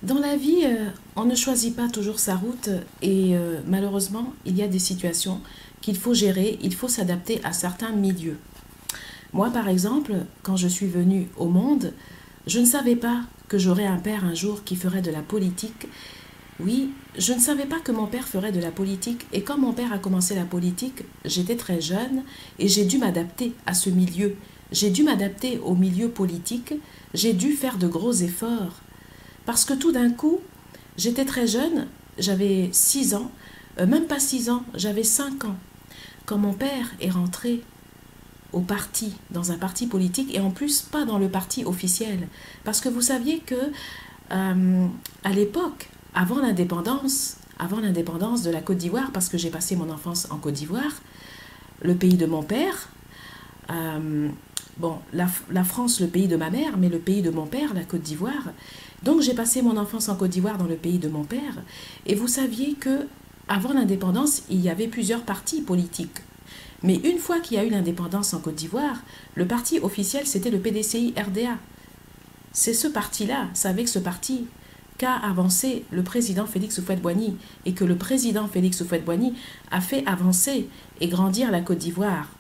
Dans la vie, on ne choisit pas toujours sa route et malheureusement, il y a des situations qu'il faut gérer, il faut s'adapter à certains milieux. Moi, par exemple, quand je suis venue au monde, je ne savais pas que j'aurais un père un jour qui ferait de la politique. Oui, je ne savais pas que mon père ferait de la politique. Et quand mon père a commencé la politique, j'étais très jeune et j'ai dû m'adapter à ce milieu. J'ai dû m'adapter au milieu politique. J'ai dû faire de gros efforts. Parce que tout d'un coup, j'étais très jeune, j'avais 6 ans, même pas 6 ans, j'avais 5 ans. Quand mon père est rentré au parti, dans un parti politique, et en plus pas dans le parti officiel. Parce que vous saviez que à l'époque, avant l'indépendance de la Côte d'Ivoire, parce que j'ai passé mon enfance en Côte d'Ivoire, le pays de mon père, bon, la France, le pays de ma mère, mais le pays de mon père, la Côte d'Ivoire. Donc j'ai passé mon enfance en Côte d'Ivoire dans le pays de mon père. Et vous saviez que avant l'indépendance, il y avait plusieurs partis politiques. Mais une fois qu'il y a eu l'indépendance en Côte d'Ivoire, le parti officiel, c'était le PDCI-RDA. C'est ce parti-là, c'est avec ce parti qu'a avancé le président Félix Houphouët-Boigny et que le président Félix Houphouët-Boigny a fait avancer et grandir la Côte d'Ivoire.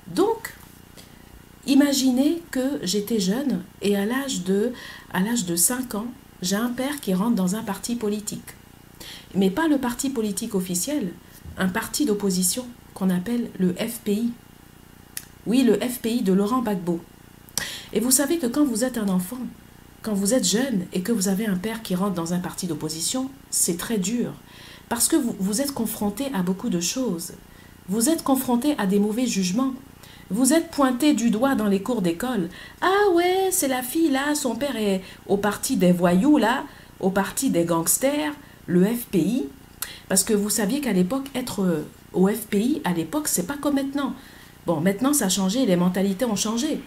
Donc, imaginez que j'étais jeune et à l'âge de 5 ans, j'ai un père qui rentre dans un parti politique. Mais pas le parti politique officiel, un parti d'opposition qu'on appelle le FPI. Oui, le FPI de Laurent Gbagbo. Et vous savez que quand vous êtes un enfant, quand vous êtes jeune et que vous avez un père qui rentre dans un parti d'opposition, c'est très dur. Parce que vous êtes confronté à beaucoup de choses. Vous êtes confronté à des mauvais jugements. Vous êtes pointé du doigt dans les cours d'école. Ah ouais, c'est la fille là, son père est au parti des voyous là, au parti des gangsters, le FPI. Parce que vous saviez qu'à l'époque, être au FPI, à l'époque, c'est pas comme maintenant. Bon, maintenant ça a changé, les mentalités ont changé.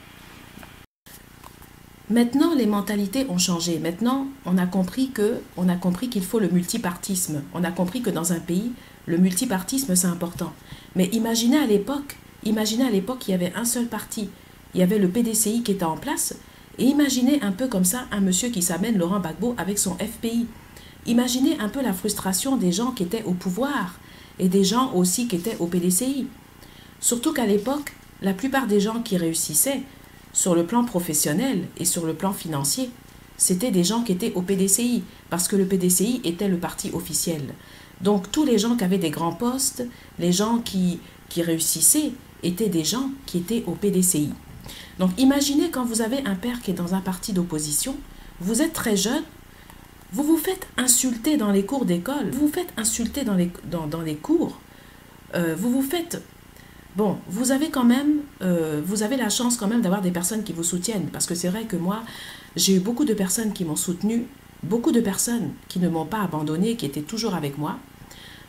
Maintenant, les mentalités ont changé. Maintenant, on a compris qu'il faut le multipartisme. On a compris que dans un pays, le multipartisme, c'est important. Mais imaginez à l'époque, il y avait un seul parti. Il y avait le PDCI qui était en place. Et imaginez un peu comme ça un monsieur qui s'amène Laurent Gbagbo avec son FPI. Imaginez un peu la frustration des gens qui étaient au pouvoir et des gens aussi qui étaient au PDCI. Surtout qu'à l'époque, la plupart des gens qui réussissaient sur le plan professionnel et sur le plan financier, c'était des gens qui étaient au PDCI, parce que le PDCI était le parti officiel. Donc tous les gens qui avaient des grands postes, les gens qui réussissaient, étaient des gens qui étaient au PDCI. Donc imaginez quand vous avez un père qui est dans un parti d'opposition, vous êtes très jeune, vous vous faites insulter dans les cours d'école, vous vous faites insulter dans les cours, vous vous faites... Bon, vous avez la chance quand même d'avoir des personnes qui vous soutiennent, parce que c'est vrai que moi, j'ai eu beaucoup de personnes qui m'ont soutenu, beaucoup de personnes qui ne m'ont pas abandonné, qui étaient toujours avec moi,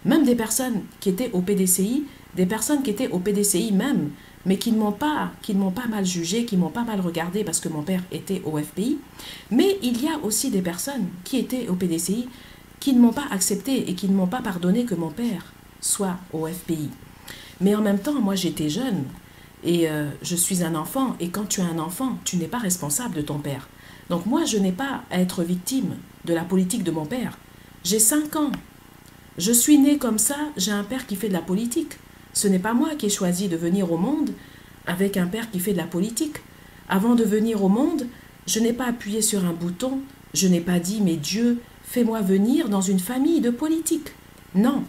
même des personnes qui étaient au PDCI, des personnes qui étaient au PDCI même, mais qui ne m'ont pas mal jugé, qui ne m'ont pas mal regardé parce que mon père était au FPI. Mais il y a aussi des personnes qui étaient au PDCI qui ne m'ont pas accepté et qui ne m'ont pas pardonné que mon père soit au FPI. Mais en même temps, moi j'étais jeune et je suis un enfant. Et quand tu es un enfant, tu n'es pas responsable de ton père. Donc moi, je n'ai pas à être victime de la politique de mon père. J'ai 5 ans. Je suis née comme ça, j'ai un père qui fait de la politique. Ce n'est pas moi qui ai choisi de venir au monde avec un père qui fait de la politique. Avant de venir au monde, je n'ai pas appuyé sur un bouton. Je n'ai pas dit, mais Dieu, fais-moi venir dans une famille de politique. Non.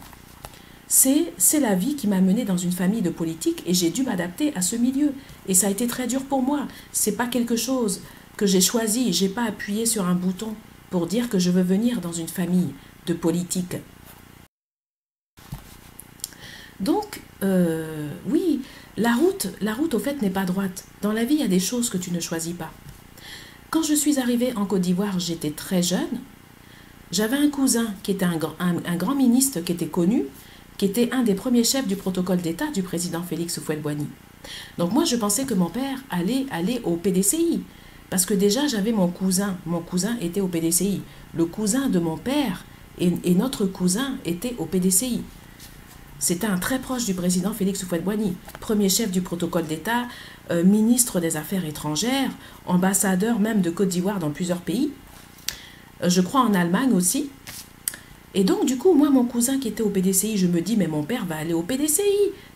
C'est la vie qui m'a menée dans une famille de politique et j'ai dû m'adapter à ce milieu. Et ça a été très dur pour moi. C'est pas quelque chose que j'ai choisi. J'ai pas appuyé sur un bouton pour dire que je veux venir dans une famille de politique. Donc, oui, la route au fait n'est pas droite. Dans la vie, il y a des choses que tu ne choisis pas. Quand je suis arrivée en Côte d'Ivoire, j'étais très jeune. J'avais un cousin qui était un grand ministre qui était connu, qui était un des premiers chefs du protocole d'État du président Félix Houphouët-Boigny. Donc moi, je pensais que mon père allait aller au PDCI. Parce que déjà, j'avais mon cousin était au PDCI. Le cousin de mon père et notre cousin était au PDCI. C'était un très proche du président Félix Houphouët-Boigny, premier chef du protocole d'État, ministre des Affaires étrangères, ambassadeur même de Côte d'Ivoire dans plusieurs pays. je crois en Allemagne aussi. Et donc, du coup, moi, mon cousin qui était au PDCI, je me dis, mais mon père va aller au PDCI.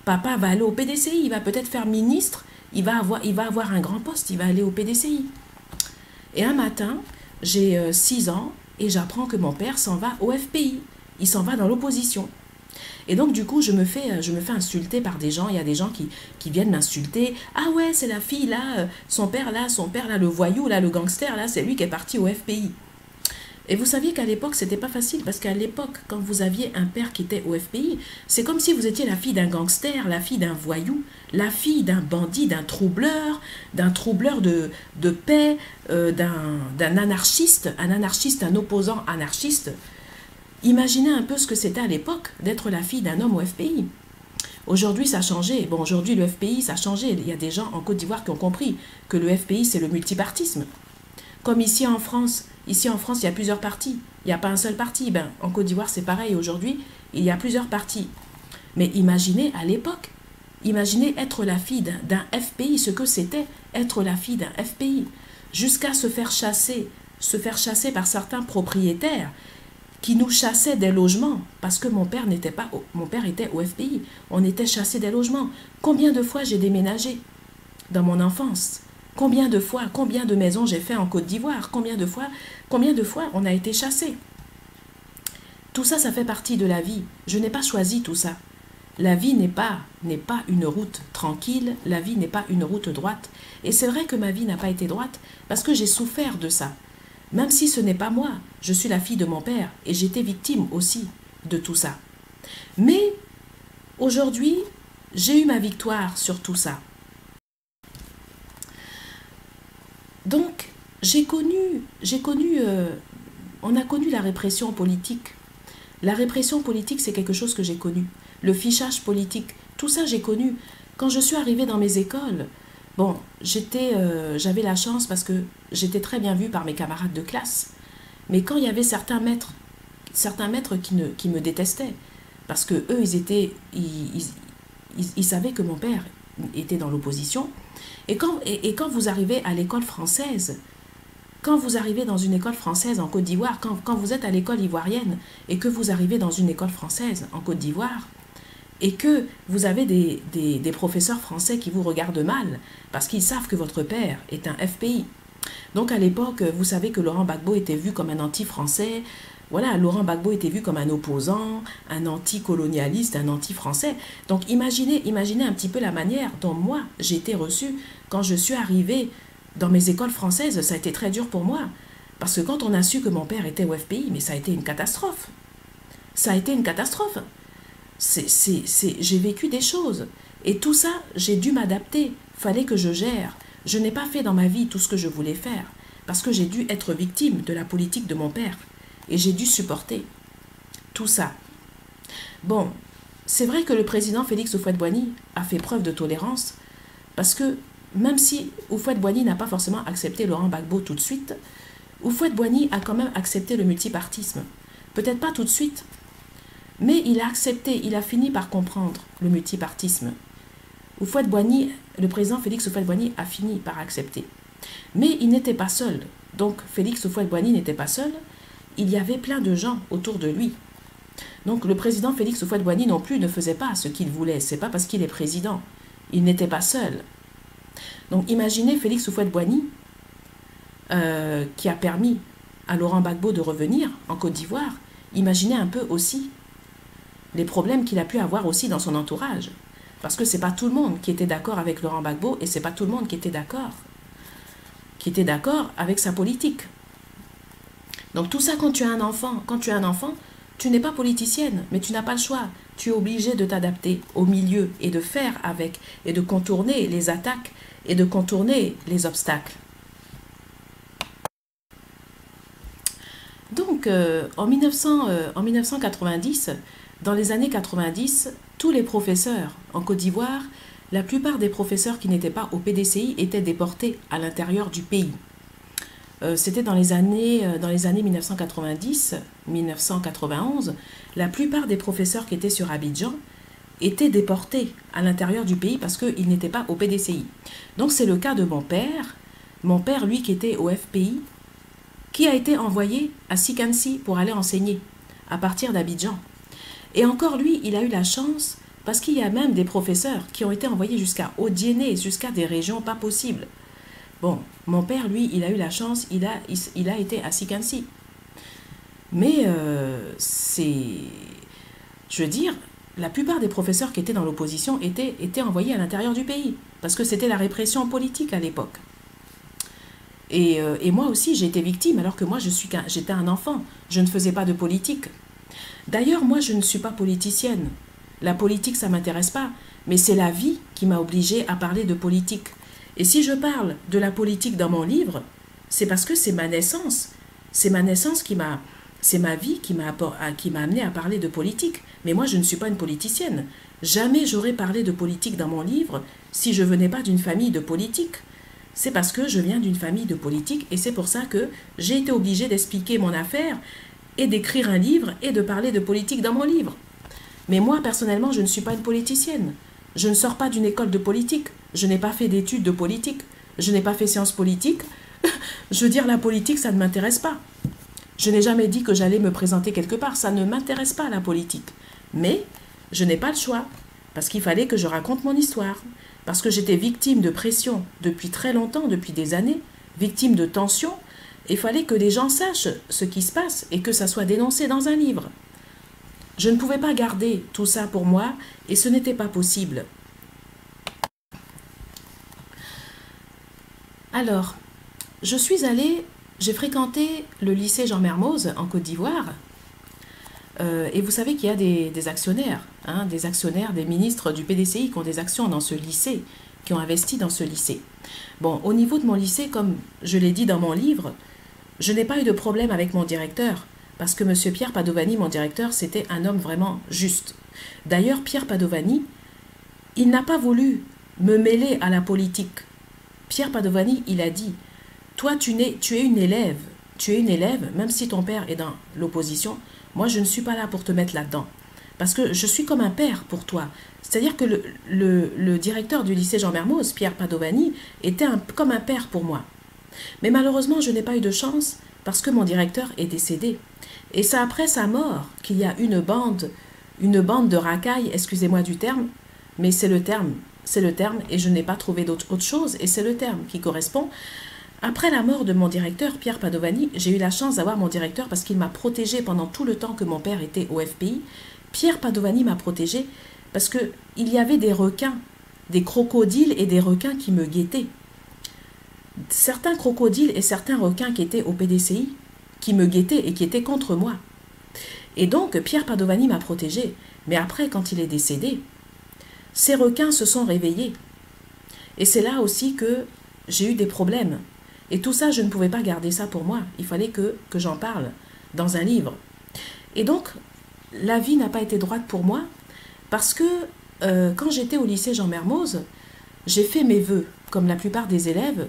Papa va aller au PDCI. Il va peut-être faire ministre. Il va avoir un grand poste. Il va aller au PDCI. Et un matin, j'ai 6 ans et j'apprends que mon père s'en va au FPI. Il s'en va dans l'opposition. Et donc, du coup, je me fais insulter par des gens. Il y a des gens qui viennent m'insulter. Ah ouais, c'est la fille là, son père là, le voyou là, le gangster là, c'est lui qui est parti au FPI. Et vous saviez qu'à l'époque, c'était pas facile parce qu'à l'époque, quand vous aviez un père qui était au FPI, c'est comme si vous étiez la fille d'un gangster, la fille d'un voyou, la fille d'un bandit, d'un troubleur de paix, d'un anarchiste, un opposant anarchiste. Imaginez un peu ce que c'était à l'époque d'être la fille d'un homme au FPI. Aujourd'hui, ça a changé. Bon, aujourd'hui, le FPI, ça a changé. Il y a des gens en Côte d'Ivoire qui ont compris que le FPI, c'est le multipartisme. Comme ici en France, il y a plusieurs partis. Il n'y a pas un seul parti. Ben, en Côte d'Ivoire, c'est pareil. Aujourd'hui, il y a plusieurs partis. Mais imaginez à l'époque, imaginez être la fille d'un FPI, ce que c'était être la fille d'un FPI, jusqu'à se faire chasser par certains propriétaires qui nous chassaient des logements parce que mon père était au FPI. On était chassés des logements. Combien de fois j'ai déménagé dans mon enfance? Combien de fois, combien de maisons j'ai fait en Côte d'Ivoire? Combien de fois on a été chassés? Tout ça, ça fait partie de la vie. Je n'ai pas choisi tout ça. La vie n'est pas une route tranquille, la vie n'est pas une route droite. Et c'est vrai que ma vie n'a pas été droite parce que j'ai souffert de ça. Même si ce n'est pas moi, je suis la fille de mon père et j'étais victime aussi de tout ça. Mais aujourd'hui, j'ai eu ma victoire sur tout ça. Donc, on a connu la répression politique. La répression politique, c'est quelque chose que j'ai connu. Le fichage politique, tout ça, j'ai connu. Quand je suis arrivée dans mes écoles, bon, j'avais la chance parce que j'étais très bien vue par mes camarades de classe. Mais quand il y avait certains maîtres qui me détestaient, parce que eux, ils savaient que mon père était dans l'opposition. Et quand vous arrivez à l'école française, quand vous arrivez dans une école française en Côte d'Ivoire, quand vous êtes à l'école ivoirienne et que vous arrivez dans une école française en Côte d'Ivoire, et que vous avez des professeurs français qui vous regardent mal parce qu'ils savent que votre père est un FPI. Donc à l'époque, vous savez que Laurent Gbagbo était vu comme un anti-français. Voilà, Laurent Gbagbo était vu comme un opposant, un anti-colonialiste, un anti-français. Donc imaginez un petit peu la manière dont moi, j'ai été reçue quand je suis arrivée dans mes écoles françaises. Ça a été très dur pour moi. Parce que quand on a su que mon père était au FPI, mais ça a été une catastrophe. Ça a été une catastrophe. J'ai vécu des choses. Et tout ça, j'ai dû m'adapter. Fallait que je gère. Je n'ai pas fait dans ma vie tout ce que je voulais faire. Parce que j'ai dû être victime de la politique de mon père. Et j'ai dû supporter tout ça. Bon, c'est vrai que le président Félix Houphouët-Boigny a fait preuve de tolérance. Parce que même si Houphouët-Boigny n'a pas forcément accepté Laurent Gbagbo tout de suite, Houphouët-Boigny a quand même accepté le multipartisme. Peut-être pas tout de suite, mais il a accepté, il a fini par comprendre le multipartisme. Houphouët-Boigny, le président Félix Houphouët-Boigny a fini par accepter. Mais il n'était pas seul. Donc Félix Houphouët-Boigny n'était pas seul. Il y avait plein de gens autour de lui. Donc le président Félix Houphouët-Boigny non plus ne faisait pas ce qu'il voulait. C'est pas parce qu'il est président. Il n'était pas seul. Donc imaginez Félix Houphouët-Boigny qui a permis à Laurent Gbagbo de revenir en Côte d'Ivoire. Imaginez un peu aussi les problèmes qu'il a pu avoir aussi dans son entourage. Parce que c'est pas tout le monde qui était d'accord avec Laurent Gbagbo et c'est pas tout le monde qui était d'accord avec sa politique. Donc tout ça, quand tu as un enfant, tu n'es pas politicienne, mais tu n'as pas le choix. Tu es obligé de t'adapter au milieu et de faire avec, et de contourner les attaques et de contourner les obstacles. Donc en 1990, dans les années 90, tous les professeurs en Côte d'Ivoire, la plupart des professeurs qui n'étaient pas au PDCI étaient déportés à l'intérieur du pays. C'était dans les années 1990, 1991, la plupart des professeurs qui étaient sur Abidjan étaient déportés à l'intérieur du pays parce qu'ils n'étaient pas au PDCI. Donc c'est le cas de mon père. Mon père, lui, qui était au FPI, qui a été envoyé à Sikansi pour aller enseigner à partir d'Abidjan. Et encore lui, il a eu la chance parce qu'il y a même des professeurs qui ont été envoyés jusqu'à Odiéné, jusqu'à des régions pas possibles. Bon, mon père, lui, il a eu la chance, il a été à Sikansi. Mais je veux dire, la plupart des professeurs qui étaient dans l'opposition étaient envoyés à l'intérieur du pays, parce que c'était la répression politique à l'époque. Et moi aussi, j'ai été victime, alors que moi, j'étais un enfant. Je ne faisais pas de politique. D'ailleurs, moi, je ne suis pas politicienne. La politique, ça ne m'intéresse pas. Mais c'est la vie qui m'a obligée à parler de politique. Et si je parle de la politique dans mon livre, c'est parce que c'est ma naissance. C'est ma naissance c'est ma vie qui m'a amené à parler de politique. Mais moi, je ne suis pas une politicienne. Jamais j'aurais parlé de politique dans mon livre si je venais pas d'une famille de politique. C'est parce que je viens d'une famille de politique et c'est pour ça que j'ai été obligée d'expliquer mon affaire et d'écrire un livre et de parler de politique dans mon livre. Mais moi, personnellement, je ne suis pas une politicienne. Je ne sors pas d'une école de politique. Je n'ai pas fait d'études de politique. Je n'ai pas fait sciences politiques. Je veux dire, la politique, ça ne m'intéresse pas. Je n'ai jamais dit que j'allais me présenter quelque part. Ça ne m'intéresse pas, la politique. Mais je n'ai pas le choix. Parce qu'il fallait que je raconte mon histoire. Parce que j'étais victime de pression depuis très longtemps, depuis des années. Victime de tension. Il fallait que les gens sachent ce qui se passe et que ça soit dénoncé dans un livre. Je ne pouvais pas garder tout ça pour moi et ce n'était pas possible. Alors, j'ai fréquenté le lycée Jean Mermoz en Côte d'Ivoire. Et vous savez qu'il y a des actionnaires, des actionnaires, des ministres du PDCI qui ont des actions dans ce lycée, qui ont investi dans ce lycée. Bon, au niveau de mon lycée, comme je l'ai dit dans mon livre, je n'ai pas eu de problème avec mon directeur, parce que M. Pierre Padovani, mon directeur, c'était un homme vraiment juste. D'ailleurs, Pierre Padovani, il n'a pas voulu me mêler à la politique. Pierre Padovani, il a dit, toi, tu es une élève. Tu es une élève, même si ton père est dans l'opposition, moi, je ne suis pas là pour te mettre là-dedans. Parce que je suis comme un père pour toi. C'est-à-dire que le directeur du lycée Jean Mermoz, Pierre Padovani, était comme un père pour moi. Mais malheureusement, je n'ai pas eu de chance parce que mon directeur est décédé. Et c'est après sa mort qu'il y a une bande de racailles, excusez-moi du terme, mais c'est le terme, et je n'ai pas trouvé autre chose, et c'est le terme qui correspond. Après la mort de mon directeur, Pierre Padovani, j'ai eu la chance d'avoir mon directeur parce qu'il m'a protégée pendant tout le temps que mon père était au FPI. Pierre Padovani m'a protégée parce qu'il y avait des requins, des crocodiles et des requins qui me guettaient. Certains crocodiles et certains requins qui étaient au PDCI, qui me guettaient et qui étaient contre moi. Et donc, Pierre Padovani m'a protégée. Mais après, quand il est décédé, ces requins se sont réveillés. Et c'est là aussi que j'ai eu des problèmes. Et tout ça, je ne pouvais pas garder ça pour moi. Il fallait que j'en parle dans un livre. Et donc, la vie n'a pas été droite pour moi parce que quand j'étais au lycée Jean Mermoz, j'ai fait mes vœux, comme la plupart des élèves.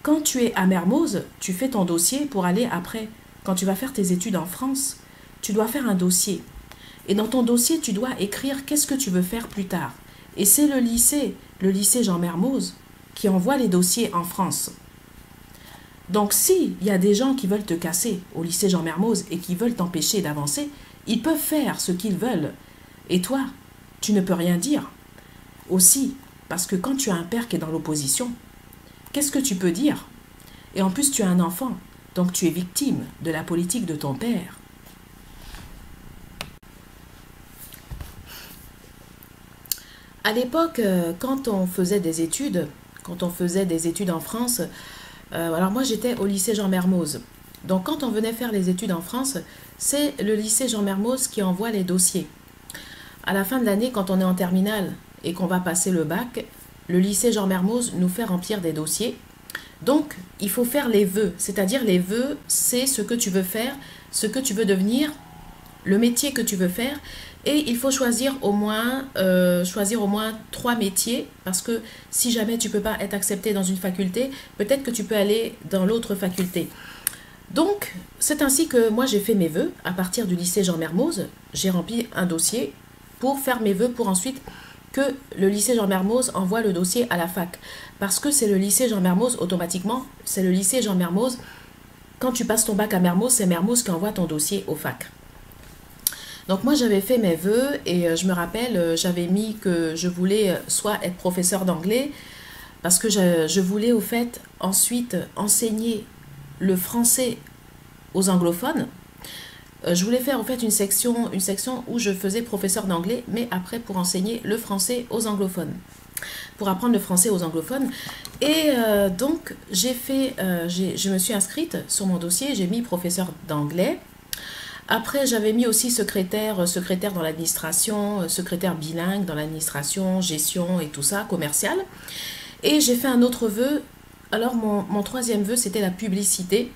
Quand tu es à Mermoz, tu fais ton dossier pour aller après. Quand tu vas faire tes études en France, tu dois faire un dossier. Et dans ton dossier, tu dois écrire qu'est-ce que tu veux faire plus tard. Et c'est le lycée Jean Mermoz, qui envoie les dossiers en France. Donc, s'il y a des gens qui veulent te casser au lycée Jean Mermoz et qui veulent t'empêcher d'avancer, ils peuvent faire ce qu'ils veulent. Et toi, tu ne peux rien dire. Aussi, parce que quand tu as un père qui est dans l'opposition, qu'est-ce que tu peux dire? Et en plus, tu as un enfant, donc tu es victime de la politique de ton père. À l'époque, quand on faisait des études en France, alors moi j'étais au lycée Jean Mermoz. Donc quand on venait faire les études en France, c'est le lycée Jean Mermoz qui envoie les dossiers. À la fin de l'année, quand on est en terminale et qu'on va passer le bac, le lycée Jean Mermoz nous fait remplir des dossiers. Donc, il faut faire les vœux. C'est-à-dire les vœux, c'est ce que tu veux faire, ce que tu veux devenir, le métier que tu veux faire. Et il faut choisir au moins 3 métiers. Parce que si jamais tu ne peux pas être accepté dans une faculté, peut-être que tu peux aller dans l'autre faculté. Donc, c'est ainsi que moi j'ai fait mes vœux. À partir du lycée Jean Mermoz, j'ai rempli un dossier pour faire mes vœux pour ensuite que le lycée Jean Mermoz envoie le dossier à la fac. Parce que c'est le lycée Jean Mermoz, automatiquement, c'est le lycée Jean Mermoz quand tu passes ton bac à Mermoz, c'est Mermoz qui envoie ton dossier au fac. Donc moi j'avais fait mes vœux et je me rappelle, j'avais mis que je voulais soit être professeur d'anglais, parce que je voulais au fait ensuite enseigner le français aux anglophones. Je voulais faire en fait une section où je faisais professeur d'anglais, mais après pour enseigner le français aux anglophones, pour apprendre le français aux anglophones. Et donc je me suis inscrite sur mon dossier, j'ai mis professeur d'anglais. Après, j'avais mis aussi secrétaire dans l'administration, secrétaire bilingue dans l'administration, gestion et tout ça, commercial. Et j'ai fait un autre vœu. Alors, mon troisième vœu, c'était la publicité.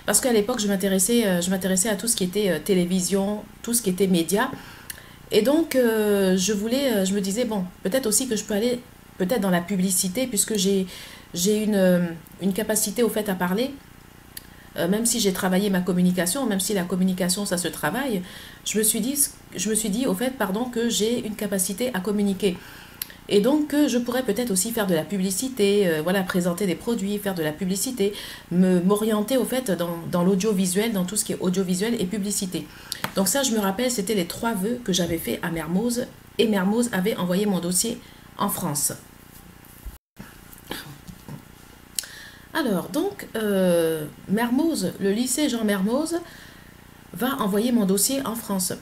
Parce qu'à l'époque, je m'intéressais à tout ce qui était télévision, tout ce qui était médias. Et donc, je me disais, bon, peut-être aussi que je peux aller peut-être dans la publicité, puisque j'ai une capacité au fait à parler. Même si j'ai travaillé ma communication, même si la communication ça se travaille, je me suis dit au fait pardon que j'ai une capacité à communiquer et donc je pourrais peut-être aussi faire de la publicité, voilà, présenter des produits, faire de la publicité, m'orienter au fait dans l'audiovisuel, dans tout ce qui est audiovisuel et publicité. Donc ça je me rappelle, c'était les 3 vœux que j'avais fait à Mermoz et Mermoz avait envoyé mon dossier en France. Alors, donc, Mermoz, le lycée Jean Mermoz va envoyer mon dossier en France.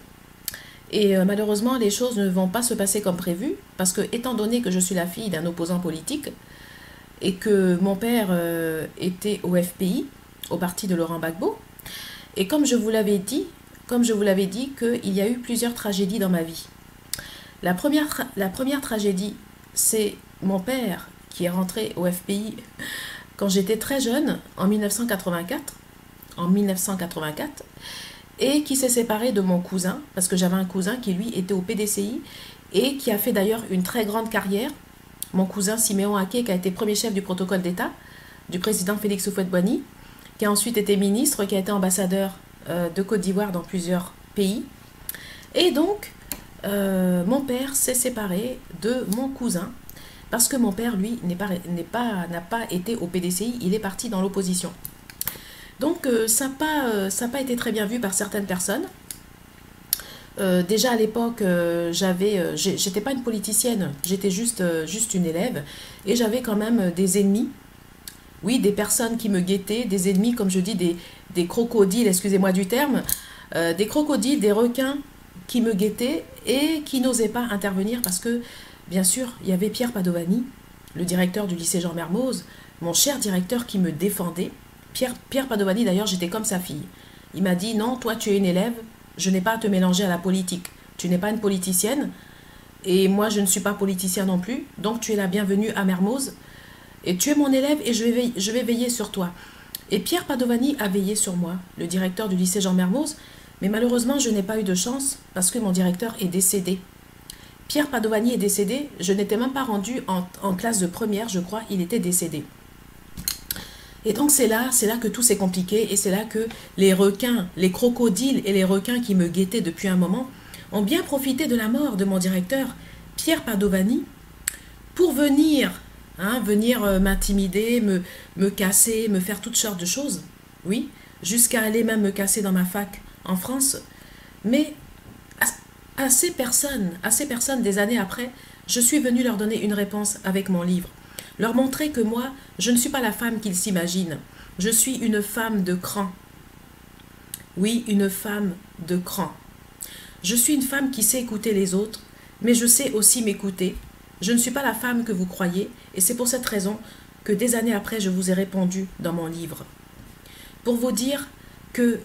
Et malheureusement, les choses ne vont pas se passer comme prévu, parce que, étant donné que je suis la fille d'un opposant politique, et que mon père était au FPI, au parti de Laurent Gbagbo, et comme je vous l'avais dit, qu'il y a eu plusieurs tragédies dans ma vie. La première tragédie, c'est mon père qui est rentré au FPI quand j'étais très jeune, en 1984, et qui s'est séparé de mon cousin, parce que j'avais un cousin qui, lui, était au PDCI, et qui a fait d'ailleurs une très grande carrière, mon cousin Siméon Aké, qui a été premier chef du protocole d'État, du président Félix Houphouët-Boigny, qui a ensuite été ministre, qui a été ambassadeur de Côte d'Ivoire dans plusieurs pays. Et donc, mon père s'est séparé de mon cousin, parce que mon père, lui, n'a pas été au PDCI, il est parti dans l'opposition. Donc, ça n'a pas été très bien vu par certaines personnes. Déjà à l'époque, j'étais pas une politicienne, j'étais juste une élève. Et j'avais quand même des ennemis. Oui, des personnes qui me guettaient, des ennemis, comme je dis, des crocodiles, excusez-moi du terme. Des crocodiles, des requins qui me guettaient et qui n'osaient pas intervenir parce que bien sûr, il y avait Pierre Padovani, le directeur du lycée Jean Mermoz, mon cher directeur qui me défendait. Pierre Padovani, d'ailleurs, j'étais comme sa fille. Il m'a dit, non, toi tu es une élève, je n'ai pas à te mélanger à la politique. Tu n'es pas une politicienne, et moi je ne suis pas politicien non plus, donc tu es la bienvenue à Mermoz, et tu es mon élève et je vais veiller sur toi. Et Pierre Padovani a veillé sur moi, le directeur du lycée Jean Mermoz, mais malheureusement je n'ai pas eu de chance parce que mon directeur est décédé. Pierre Padovani est décédé, je n'étais même pas rendue en classe de première, je crois, il était décédé. Et donc c'est là que tout s'est compliqué et c'est là que les requins, les crocodiles et les requins qui me guettaient depuis un moment ont bien profité de la mort de mon directeur, Pierre Padovani, pour venir m'intimider, me casser, me faire toutes sortes de choses, oui, jusqu'à aller même me casser dans ma fac en France. Mais à ces personnes des années après, je suis venue leur donner une réponse avec mon livre. Leur montrer que moi, je ne suis pas la femme qu'ils s'imaginent. Je suis une femme de cran. Oui, une femme de cran. Je suis une femme qui sait écouter les autres, mais je sais aussi m'écouter. Je ne suis pas la femme que vous croyez, et c'est pour cette raison que des années après, je vous ai répondu dans mon livre. Pour vous dire que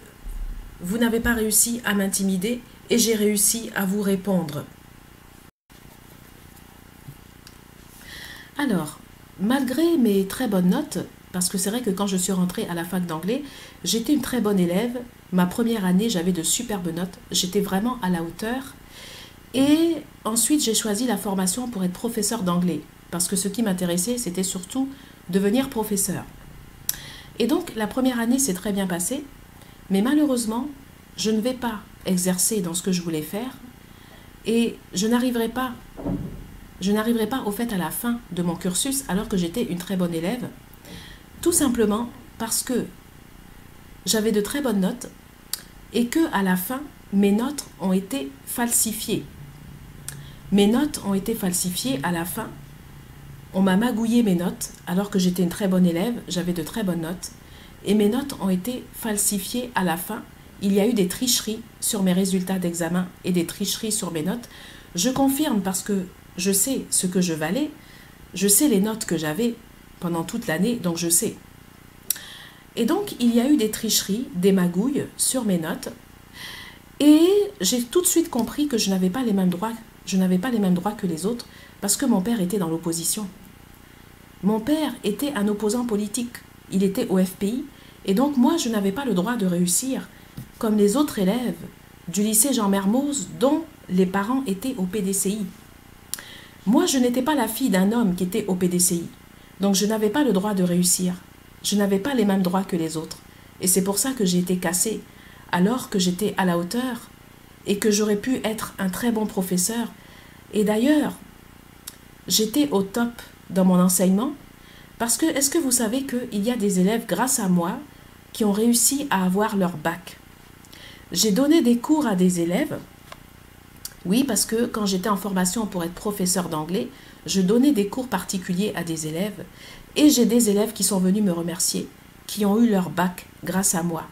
vous n'avez pas réussi à m'intimider, et j'ai réussi à vous répondre. Alors, malgré mes très bonnes notes, parce que c'est vrai que quand je suis rentrée à la fac d'anglais, j'étais une très bonne élève. Ma première année, j'avais de superbes notes. J'étais vraiment à la hauteur. Et ensuite, j'ai choisi la formation pour être professeur d'anglais. Parce que ce qui m'intéressait, c'était surtout devenir professeur. Et donc, la première année s'est très bien passée. Mais malheureusement, je ne vais pas exercer dans ce que je voulais faire. Et je n'arriverai pas au fait à la fin de mon cursus alors que j'étais une très bonne élève, tout simplement parce que j'avais de très bonnes notes et que à la fin, mes notes ont été falsifiées. Mes notes ont été falsifiées à la fin. On m'a magouillé mes notes alors que j'étais une très bonne élève, j'avais de très bonnes notes. Et mes notes ont été falsifiées à la fin. Il y a eu des tricheries sur mes résultats d'examen et des tricheries sur mes notes. Je confirme parce que je sais ce que je valais, je sais les notes que j'avais pendant toute l'année, donc je sais. Et donc, il y a eu des tricheries, des magouilles sur mes notes. Et j'ai tout de suite compris que je n'avais pas les mêmes droits. Je n'avais pas les mêmes droits que les autres parce que mon père était dans l'opposition. Mon père était un opposant politique. Il était au FPI. Et donc, moi, je n'avais pas le droit de réussir comme les autres élèves du lycée Jean Mermoz dont les parents étaient au PDCI. Moi, je n'étais pas la fille d'un homme qui était au PDCI. Donc, je n'avais pas le droit de réussir. Je n'avais pas les mêmes droits que les autres. Et c'est pour ça que j'ai été cassée, alors que j'étais à la hauteur et que j'aurais pu être un très bon professeur. Et d'ailleurs, j'étais au top dans mon enseignement parce que, est-ce que vous savez qu'il y a des élèves, grâce à moi, qui ont réussi à avoir leur bac? J'ai donné des cours à des élèves. Oui, parce que quand j'étais en formation pour être professeur d'anglais, je donnais des cours particuliers à des élèves et j'ai des élèves qui sont venus me remercier, qui ont eu leur bac grâce à moi.